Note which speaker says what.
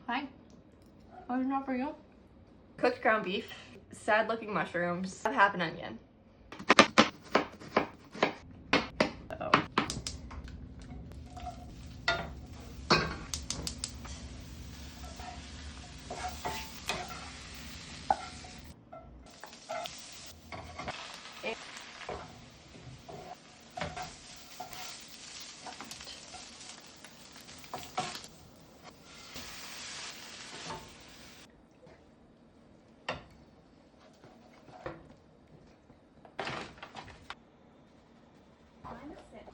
Speaker 1: Hi. What is not for you?
Speaker 2: Cooked ground beef, sad looking mushrooms, half an onion. Oh.
Speaker 1: Mine is sick.